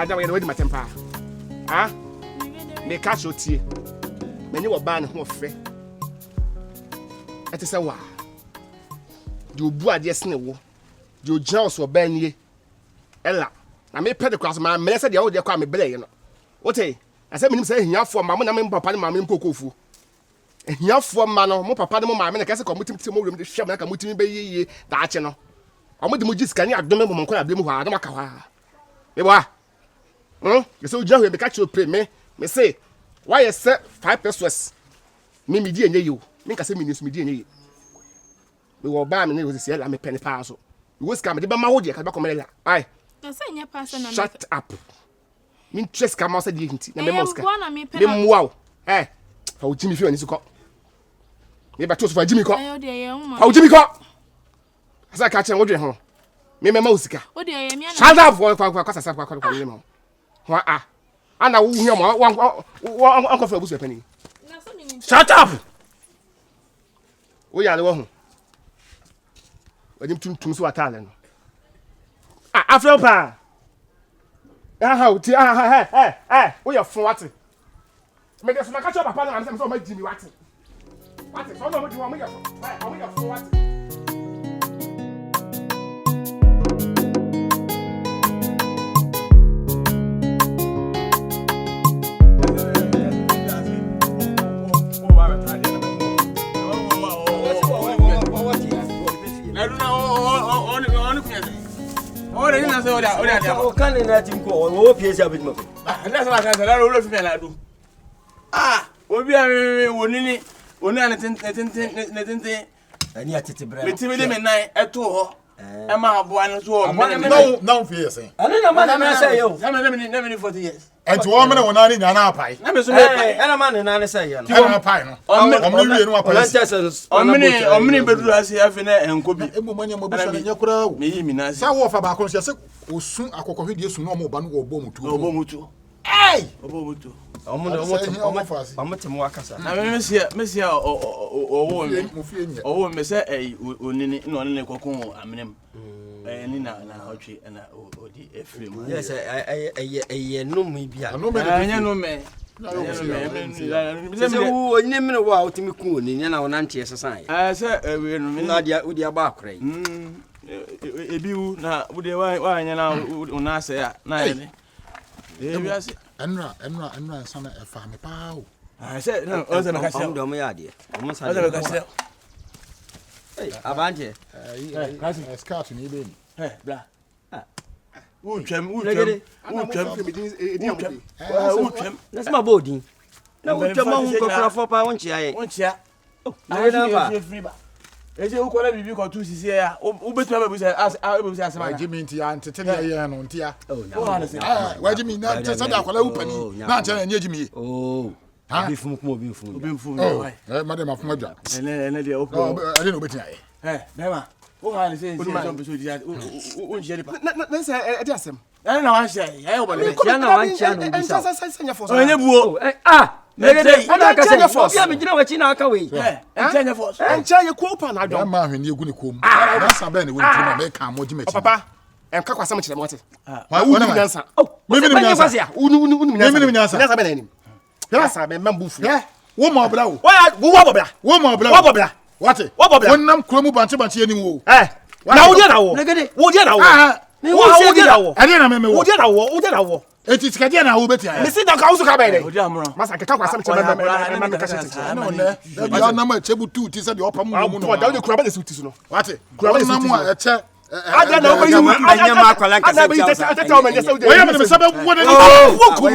ada we dey matempa ah me ka so tie me ni wo ba ne ho fe ete se wa di obu ade sene wo di ogina so ba nie ela na me pede kwaso ma me se de wo de kwa me bele ye no wote ase me nim se hiafo ma mo na me papa ne ma me mpokofu hiafo ma no mo papa ne mo ma me na kase ko mutim mo wrem de hwam na ka mutim be yiye da ache no omo de mo jisika ni adome mo nko na blem ho adoma ka wa me bo you say ujina we be catch you pray me say why you say 5 pesos me di enye you me ka say me news me di enye you me wo ba me ne wo say la me penny pa so you scam de ba ma wo de ka ba ko me la ai say nya pa na shut up me stress ka ma say di hinti na me moska me muaw fa wo jimi fi oni so ko me ba to so fa jimi ko fa wo jimi ko asa ka chen wo dwe ho me ma usika o de ye me na shut up kwa sasa kwa me mo wa ana wo hu mo wa ko fa busu pani shut up wo ya le wo hu wadim tum so atale no afro pa ha uti wo ya fun wate me de so ma ka cho papa na am so ma jimi wate so no mo jimi mo ya fun wate o kan ni na tim ko o piese abit mo na so kan sala ro fi me la du obi a wonini oni an ten ani atete bra me timi de me nan eto ho e ma abo an so o na fi yesen ani na ma na say yo na me 40 years enti wo me na wona ni nyana apai na me so me pai ana ma ne na say yo ana apai no o me wie no apai omni bedru ase afi na enko bi emu manya mo bisa na nyakura wo me yi mi na sa wo fa ba ko se osun akokohwede esun no mo ba no wo bo mutu obo mutu omo temo akasa na me sia owo me se onini no ne kokon amnem ni na hotwe na odi efrem yes eye no mu bia anya no me se wo ni me wo a otimi ku oni na wona ntie sesan se we no me na dia odi aba akora yi ebiu na bude wa anya na una se ya na ye ebi ase enra sana e fa me pa o se no o se me ka se o mo ya de o mo sa o se me ka se abanje scout ni be ni bla utwem na sama bodin na utwem hu kokora fo pa wonchia ye wonchia na ba eje ukola bibi ko tu sisi ya ubetu abebusa asema Jimmy ntia antete na ye no ntia wa Jimmy na tse da akola upani na ntia na Jimmy bi fum kuma obi fum madam afuma dwa ene de okro ene no betia ye bema o ha ni se so beso dia o njeri pa na se e de asem ene na wan share ye o bale ya na wan chia no bi sa sanya force onye buo negede ana ka se force ya me gina wachi na aka we enche force enche ye ko pa na adom ma hwene egu ne kom na sa ba ne won tiri ma ka mo jima chi papa enka kwasa mo kire mo te wa wona ma nyansa me me nyansa unu nyansa me nyansa nyansa be na nim nyansa be mambufu wo ma obla wo wo bobla wate wonnam kromu banche ani wo na wo dia na wo negede wo dia na wo wo dia na wo ade na me wo dia na wo eti sikadia na wo betia me sit down ka usu ka be dey o dia amro masa ka kwasa mo kire me ka shete no ne da ya na ma chebu tu ti se de opam mu no da de kura ba de suti so no wate wonnam a eche ada na wo yi anya ma akwala nka se tata o me nyesa wo ya me sabe wo de wo ku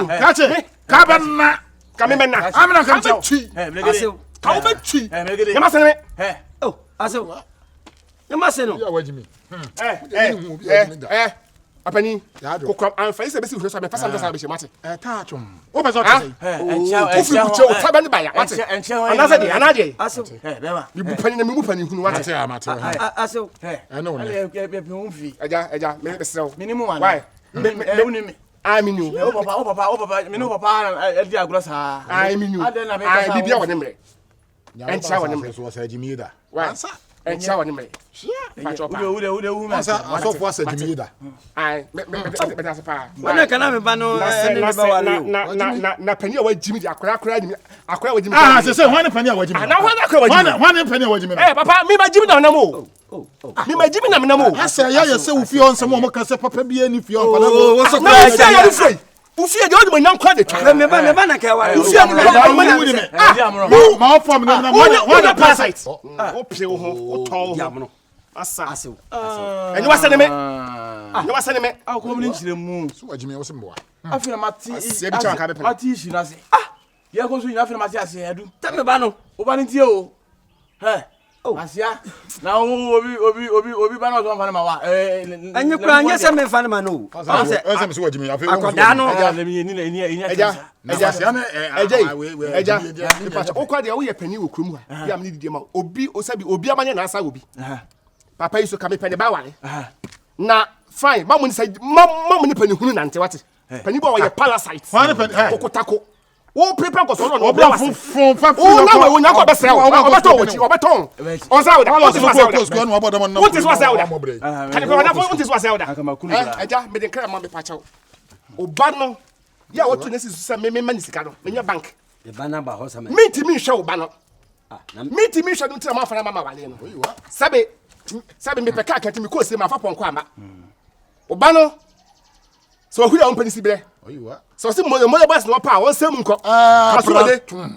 kache ka banna ka me na amna kam chi asew ka wo be chi negede ya masa me asew ya masa no ya wajimi apani kokram anfa ise besi hwesa me fasa ndasa be shemate taachum wo be so tse ofi kuche o taba ni baya wate anasa de anade asew bema ibu pani na me mu pani hunu wate amate asew no ne be humfi eja me be sew minimum one why me aminu o papa me no papa e di agro sa aminu bibia wone mre encha wone mre so sa jimi da why and shower me. Asofo asajimi da. Ai, me that's pa. Wana kana me ba no na pani wa jimi di akora ni akora wa jimi. Ah, say wan pani a wajimi. Na wan akora wa jimi. Wan pani a wajimi. Eh papa, me ma jimi na mo. Me ma jimi na mo. Asa ya se wo fi on se mo ka se papa bi ani fi on pala. wo so Na se ya free. Ufie de odi nyan kwa de twa. me ba na ka ware. Ufie de ma form na wan parasite. O pie wo ho, o ton ho. Asa. Enyi wasane me. Enyi wasane me. Ah, ko mo nchire mu. so wajimi wo se mboa. Afina mati. Se bi cha ka be pe. Mati shi na se. Ah, ye ko so yin afina mati ase edu. Ta me ba no. O ba ni tie o. He. Asia. Na obi ba na so fa na ma wa. Anyi kura anya se me fa na ma no. Asa me so wajimi afi. Akoda no. Le mi ni ni Eja. Eja. O kwa de wo ye pani wo krum ha. Ya me didi ma. Obi osabi obi amanye na asa obi. Papa yi so ka me pani ba wale. Na fine, ma mo ni pani hunu nante wate. Pani bo wo ye parasite. Wan pani Kokotako. Wo prepare ko so no obra fun fa. O na we nya ko be sel. Obeton. On sa we da. Wala so ko ko no abodo mo na. What is what sell da? Can you what is what sell da? Eja me den kra ma be pa chaw. Oba no ya wotu nesi so me mani sika no. Me nya bank. E ba na ba ho sa me. Me ti mi hwe oba no. Me ti mi hwe no tira ma fa na mama wale no. Sabe me peka ka ti mi ko se ma fa ponko ama. Oba no so hu ya on panisi bele. Oyiwa. So si mo boss no pa won sem nko. Pra.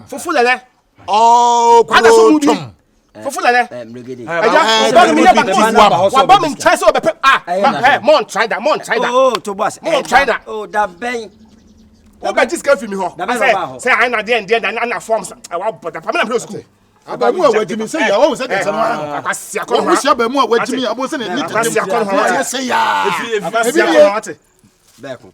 Fufu lele. Oh, Kwada so mu bi. Fufu lele. Mregede. Eja, me bank wa ba me try so be mon try that. Oh, to boss. Mon try that. Oh, da ben. O ba just come fi mi ho. Say I na there na forms. I wa bother. Pa me na play school. Abamu a wajimi say ya wo say de sanu a. Akwasi akọ Wo sia ba mu a wajimi abo say ne ni Akwasi akọ ho. say ya. Akwasi akọ ho ate. Beko.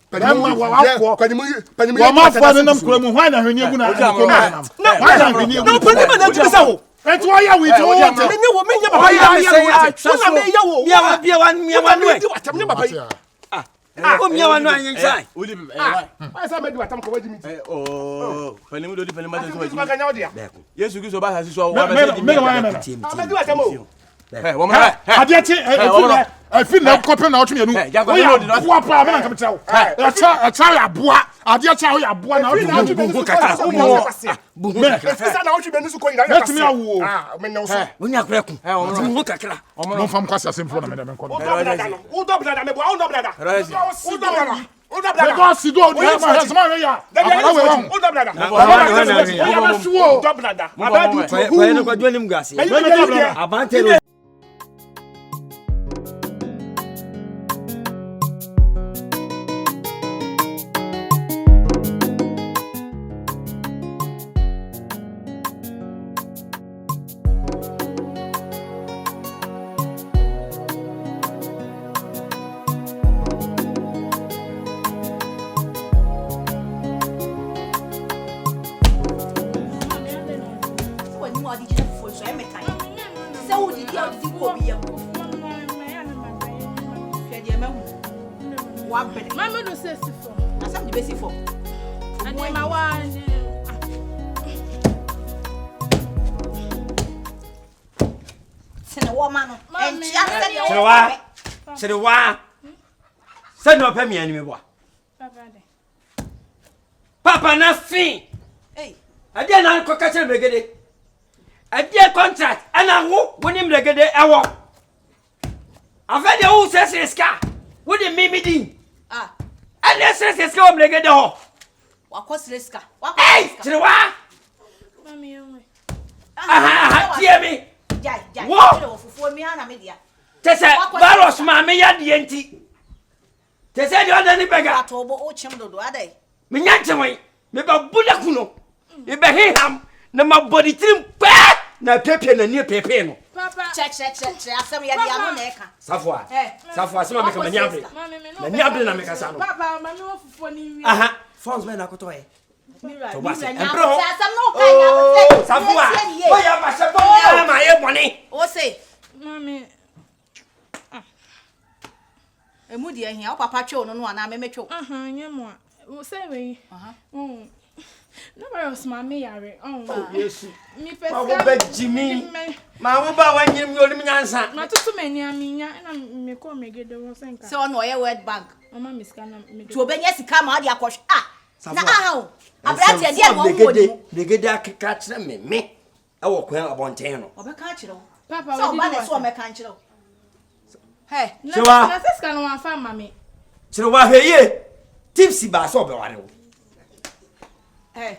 Wa ma fa ne nam kura mu hwan na hwenia gu na ko ma nam. Hwan na hwenia gu. No pani na tumi sa wo. Eto ya we to. Menya baba ya na me ya wo. Bia wan no. Di watam ne baba yi. O mia wan no anyin sai. Odi Why say me di watam ko wajimi. oh, pani mu do di pani ma so Wajimi ka nya odia. Beko. Yesu Kristo ba sa si so wa ba se di. Me wa na. Me di watam o. Wo mo na. Ade ti I feel na kope na otwe nu. Wa pa me na kam tell. A cha ya boa. Ade cha ya boa na otwe bu kaka. Me fisa na otwe benu su ko ina. Let me awo. Me no so. Wonya kura ku. Mu kakra. No fam kwasa semfo na me na me nko. O do blada me bo, o do blada. O do blada. O do Me blada. go si do ni ma has ma ya. O do blada. O do blada. Abadu to. Kwa ene kwa joni mgasi. Abante Mama do say sifo. Asam di besi fo. Ade ma wa. Sene wo ma no. Entia se de wo. Serewa. Se no pa mi ani me boa. Papa de. Papa na fin. Hey. Ade na ko ka chere Mregede. Ade contract ana wo woni Mregede ewo. Afede wo se ska. Wo de mimidi. Ah. Ade se ska wo Mregede ho. Wakosreska. Hey, serewa. Mami yewe. Aha, tie mi. Jai. Wo. Wo fufu mi ana me dia. Tese virus ma me ya de enti. Tese de oda ni bega. Atobo o chim dodo adai. Me nyanchemwe. Me ba bula kuno. Me be heham na ma body trim pa na pepe na nie pepe no. Papa. Che asam ya dia no na eka. Safwa. Eh. Safwa sema me kama nyabre. Mami me no. Na nyabre na me kasa no. Papa, mami wo fufu ni wi. Aha. Phones me na koto e. Mira. Empro. Asam no kan ya. Safwa. Oya ba se bo ma ye boni. O say. Mami. Emu dia hia o papa twe no no na me metwe. Nyemo. Wo say we. No virus mama yare. Oh yes. Me Ma wo ba Jimmy. Ma wo ba wanyem mi onim nyansa. Ma tutu mani aminya na me ko megede wo senka. Se ono ye World Bank. Mama miska na me. To obenya sika ma odi akohwe. Na aha. Abrati ade wo wo. Megede akeka kire me. E wo kwan abonten no. Obeka kire wo. Papa so ba na so meka kire wo. Hey, na seska no wan fa mama. Kire wa heye. Tipsy ba so be ware wo. Hey.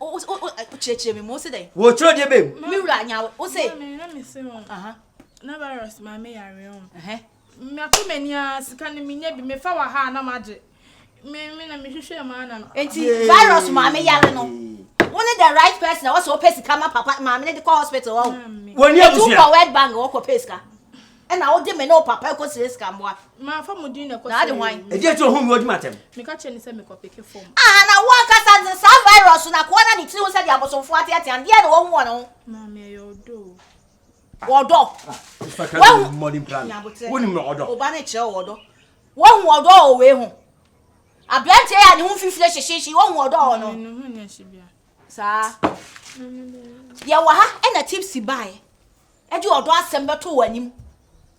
O cheche me mo se dey. Wo chiro de bem. Mi wura nya wo se. Me se won. Aha. Na virus mama yare on. Me akomani a sika ne minya bi me fa wa ha na maje. Me na me hwehwe ma na. Enti virus mama yare no. One the right person na wo so pesi kama papa mama ne dey call hospital wo. Woni abusia. Tu World Bank wo ko pesika. E na wo de me no papa ko sika mboa. Ma fa modin na ko. Na de hwan. E je to hu mi odi matem. Me ka che ni se me ko peke form. Na wo kasa sa virus na ko na ni ti wo se de abosomfo ate ate ande na wo hu no. Ma me yo do. Wodo. Well, modern plan. Woni mi odo. Oba na kire wodo. Wo hu wodo o we hu. Ablante ya ni hu fifile hyehyehye wo hu wodo o no. No hu nya hye Sa. Ya wa ha e na tipsy buy. E di odo asem beto wanim.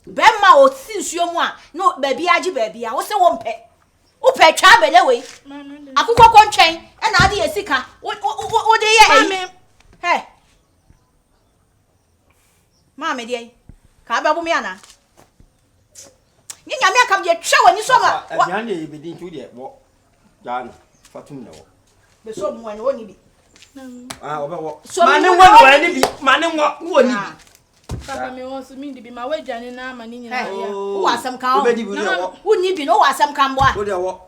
Be ma o ti nsuo mu a no ba bi agi ba bi a wo se wo mpe. Wo pe twa bele we. Akukọ kontwen e na ade yesika. Wo de ye. Hey. Mama dey. Ka ba bu mi ana. Ni nyame akam je twa wani so ma. Ya na e bedi ntu de wo. Ja no. Fatum na wo. Be so mu wani woni bi. Oba wo. Ma ne wo wani bi. Ma ne wo ni bi. Papa me won so mi di bi ma wajane na ama ni nyina ya. Wo asem kan wo. Wo bedi bi wo. Wo ni bi no wo asem kan bo a. Wo de wo.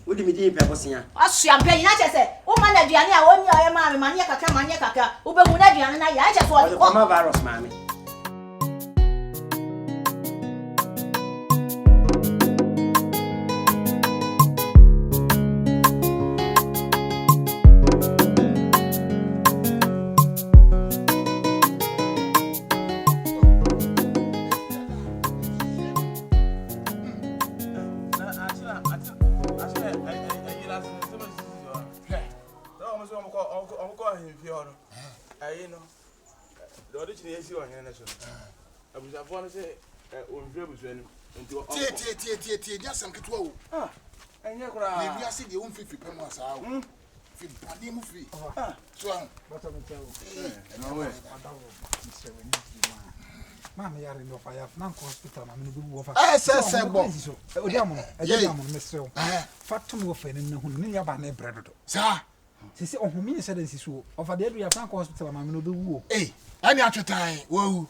Wo di mi di pe bosia. Asua mpe nyina che se wo ma na aduane a woni aye ma me ma ne kakra wo be hu na aduane na ya che so wo. Mama virus mama. Tie dia sam ketwa wo. Enye kura. Ne bia se de wo mfifi pem asa wo. Fi bani mu fi. So an. Bata me tell. No way. Mama yare no fa ya na hospital ma me bu wo fa. Se bo. Odi amono, edi amono mesrew. Fatum wo fa ne hu ne ya ba na bredo. Sa. Sisi ohumi ne sede sisu. Ofa de du ya Frank hospital ma me no be wu. Ani atwetan wo.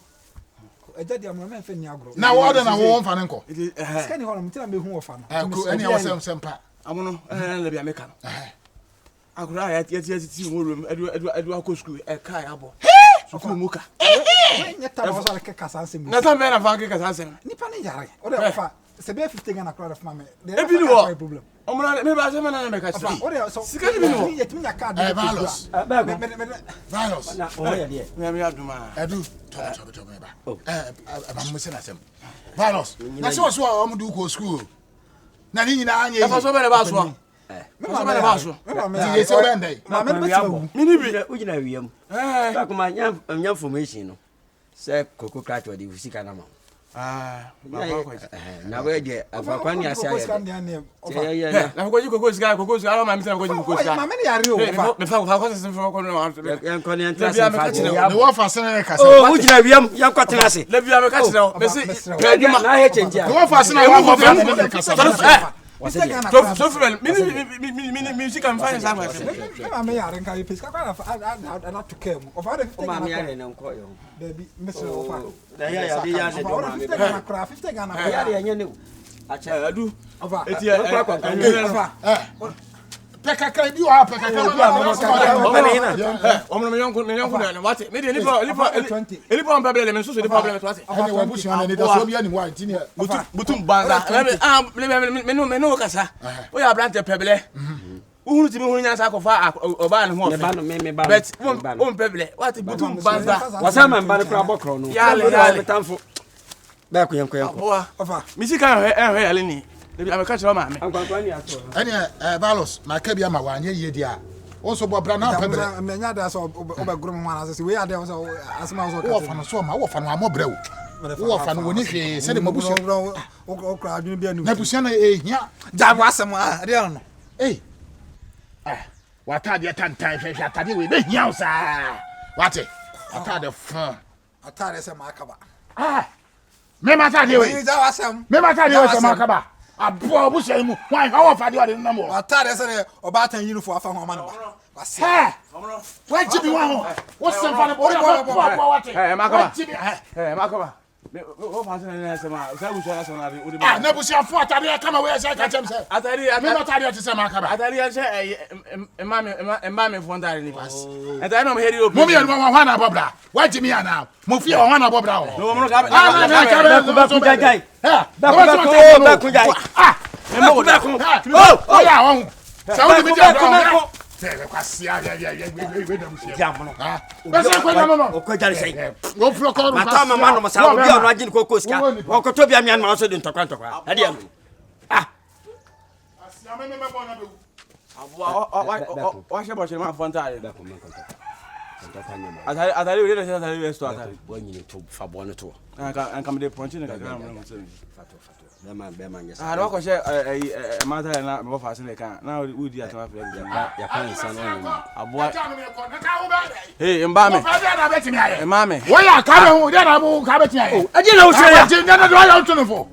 Ejadi amono me fa ni agro. Na wo da na wo mfa ne nko. Skani ho no mtina me hu wo fa no. Ani awosem sempa. Amono le bia meka no. Agro ya ti mo rom edu akọ school e kai abo. School muka. Nyeta no so ke kasa nsem. Na ta me na fa ke kasa nsem. Nipa ne yare. O de fa se be 50 Ghana crowd of mama. Ebi ni wo. Omono me ba se me na me ka Fa chi. o de so. Sika ni bi ni wo. Yetimi ya card. Virus. Virus. Na o ya de. Me aduma. Edu to me ba. Ba mo se na sem. Virus. Na so o mo du ko school. Na ni nyina anye. E fa so be le ba so. Me ma me ba so. Ti se o bendai. Ma me be tiwo. Mini bi. Ugina wiem. Ba kuma nya information no. Se koko crack odi usika na ma. Na we de afakwa ni ase aye. Na ko ji koko sika ma mi se ko ji koko sika. Ma me ne yare o fa. Me fa ko se fa ko no. Yan ko ni entrance fa. Ne wo fa se na kasa. Oh, ugina wiem, yan ko tena se. Le bia me ka kire o. Me se aduma Na he change. Ne wo fa se na wo fa na kasa. So feel me sika me fa sa ma. Ma me yare nka pesika kwa na to care mu. Ofa de 50 Ma me Ghana. yare na nko yo. Baby, Mr. Ofa. Da ya de ya de do ma me. 50 Ghana kra, 50 Ghana kra. Ya de anya ne. Acha. Adu. Ofa. Eti Ofa. Pekakra bi wa pekakra Omo me yonko na wate. Me de lipo on bebele me so so lipo problem to wate. Ani wa busu na ni da so bi ani wa ntini. Butum banza. Me no kasa. O ya brante pebele. Uhuru ti me huru nyansa akofa oba ne ho. Me ba no me ba. Bet on pebele. Wate butum banza. Wasama mba ne kra bokro no. Yale. Betamfo. Ba ko yanko. Ofa. Mi sika ehwe yale ni. Debi ameka chira ma me. Ankwankwa ni ato. Ene Balos na ka bia ma wanye ye dia. Wo so bo bra na pebere. Me nya da so obegro mo na se we ade so asema so ka. Wo fa no so ma wo fa no amobrɛ wo. Wo fa no woni hwe se de mabusu. O kra adwene bia ni. Na busu na ehia. Ja bo asem ade no. Watade tantan hwehwe atade we be hia wo saa. Wate. Atade fa. Atare se makaba. Me matade we. Ja wasem. Me matade we se makaba. Abo obusu mu. Wan ha wo fa de ode na mo. Atare se ne obatan yinfo afa ho ma no ba. Wase. Wa jibi wa ho. Wo sem fa ne bo ya wate. Makaba. Makaba. O fa na se ma. Sa bu so na se na ri. Na busu afo atade kama we se ka chem se. Me matade te se makaba. Atari ya se emame fondare ni pas. Eta no me heri o. Mo mi enu wa na bobra. Wa jimi ana. Mo fi wa na bobra o. No mo no ka. Ba ku jajai. Ba ku jai. Me mo da ko. Oh ya won. Sa wo mi dia bra. Tele kwa sia ya we da musia. Ja mo no. Ba se ko na no. O ko jari sei. Wo flo ko ru. Mata mama no masa obi ono agin ko ko ska. O ko to bia mi an ma so de ntokwa. Ade am. Asia me bo na be. Wa she bo she ma fondare. Atari we dey say atari we store atari. Bo nyine to fa bo no to. Anka me dey punch ni ka gram no so. Be man yes. No ko she mata na me bo fa se le kan. Na we di atama fle bi. Ya kan san no ni. Aboa. Na ka wo ba. Hey, mba me. Wo fa na be timi aye. Mba me. Wo ya ka be hu, dia na bo ka be timi aye. Aje na wo se ya. Aje na do ya to no fo.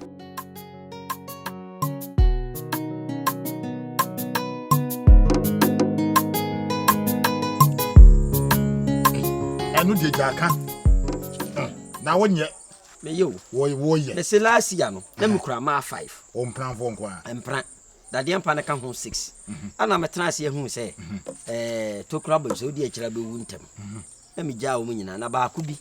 Anu die jaka. Na wonye Me yo. wo ye. Me se last year no, na me kura ma 5. O mpran fo nko a. Empran. Da de empa na ka ho 6. Ana me tena se hu se to kura bo so di akira be wu ntem. Na me ja wo nyina na ba ko bi.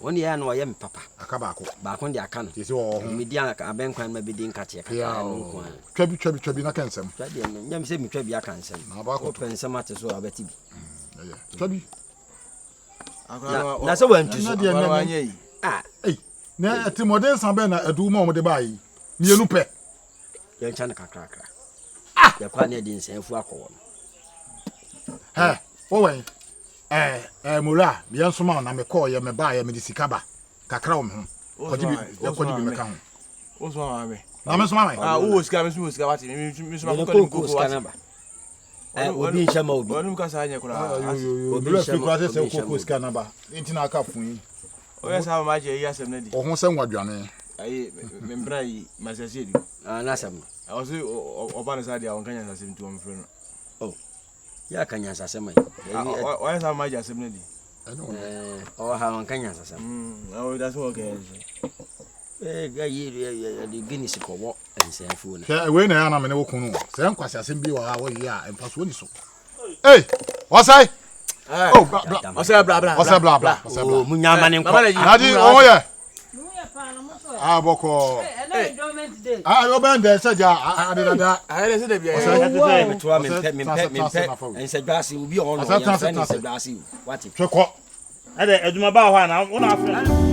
Woni ya na wo ye me papa. Aka ba ko. Ba ko ndi aka no. Tisi wo ho. Me di aka abenkwan ma be di nkate ka ka no. Twabi na kensem. Twabi no, nyam se me twabi aka nsem. Na ba ko to. Pensem ate so abati bi. Twabi. Na se wantu so. Na Timodin Sambe na adu mo de bayi. Mienu pe. Ye ncha na kakra. Ya kwa ne di nsenfu akọ. Wo wen. Mura, bi ensoma na me call ye me ba ye me di sikaba. Kakra wo me ho. Kodi bi me ka ho. O so ma me. Na me so ma me. O sika me so sika wati me so ma ko wati. Obi ncha ma obi. Onu ka sa anya kura. Obi la fi kwa se ko sika namba. Nti na aka fun yi. O ya sa ma je yi asem na di. O ho se nwadwane. Ayi me mbra yi masase di. Na asem. O se oba na sa dia won kanya asem tu o mfre no. Oh. Ya kanya asem ai. O ya sa ma je asem na di. O ha won kanya asem. O da so okay. Ga yi di Guinness ko wo ensenfu na. Ke we na ya na me ne wo kunu. Se nkwase asem bi wo ha wo yi a emfa so ni so. Wasai. Oh, bla. Oh, munyama ne nko. Adi, oh yeah. Boko. Yo ben de se ja adada. Ayi se de bia. Me to me ense gbasi obi on no. Ense gbasi. What? Tweko. Ade eduma ba ho na, una afre.